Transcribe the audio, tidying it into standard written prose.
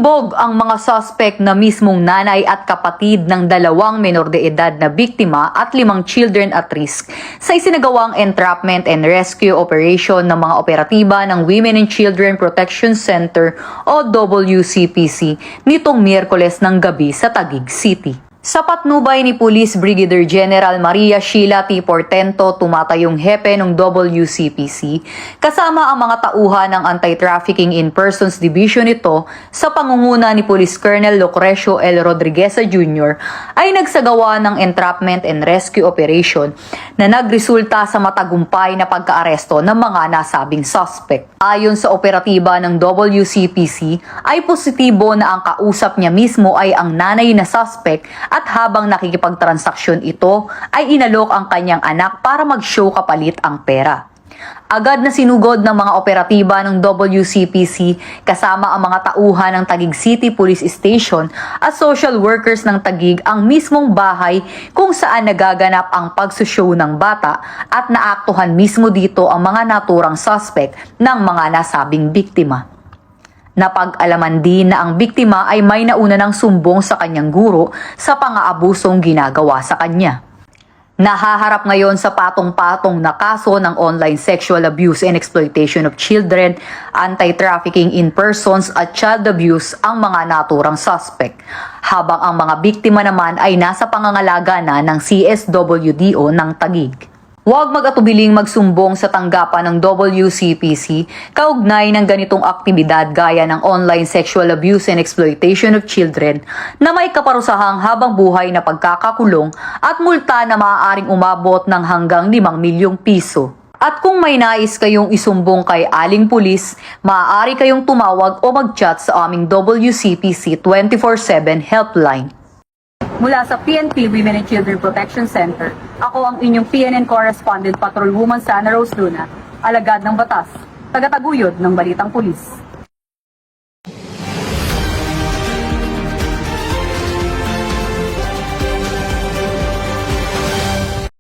Nalubog ang mga suspect na mismong nanay at kapatid ng 2 menor de edad na biktima at 5 children at risk sa isinagawang entrapment and rescue operation ng mga operatiba ng Women and Children Protection Center o WCPC nitong Miyerkules ng gabi sa Taguig City. Sa patnubay ni Police Brigadier General Maria Sheila T. Portento, tumatayong hepe ng WCPC, kasama ang mga tauhan ng Anti-Trafficking in Persons Division nito sa pangunguna ni Police Colonel Lucrecio L. Rodrigueza Jr. ay nagsagawa ng entrapment and rescue operation na nagresulta sa matagumpay na pagkaaresto ng mga nasabing suspect. Ayon sa operatiba ng WCPC, ay positibo na ang kausap niya mismo ay ang nanay na suspect at habang nakikipagtransaksyon ito ay inalok ang kanyang anak para mag-show kapalit ang pera. Agad na sinugod ng mga operatiba ng WCPC kasama ang mga tauhan ng Taguig City Police Station at social workers ng Taguig ang mismong bahay kung saan nagaganap ang pagsushow ng bata at naaktuhan mismo dito ang mga naturang suspect ng mga nasabing biktima. Napag-alaman din na ang biktima ay may nauna ng sumbong sa kanyang guro sa pang-aabusong ginagawa sa kanya. Nahaharap ngayon sa patong-patong na kaso ng online sexual abuse and exploitation of children, anti-trafficking in persons at child abuse ang mga naturang suspect, habang ang mga biktima naman ay nasa pangangalaga na ng CSWDO ng Taguig. Huwag mag-atubiling magsumbong sa tanggapan ng WCPC kaugnay ng ganitong aktibidad gaya ng online sexual abuse and exploitation of children na may kaparusahang habang buhay na pagkakakulong at multa na maaaring umabot ng hanggang 5 milyong piso. At kung may nais kayong isumbong kay Aling Pulis, maaari kayong tumawag o mag-chat sa aming WCPC 24/7 helpline. Mula sa PNP Women and Children Protection Center, ako ang inyong PNN Correspondent Patrolwoman Sana Rose Luna, alagad ng batas, tagataguyod ng Balitang Pulis.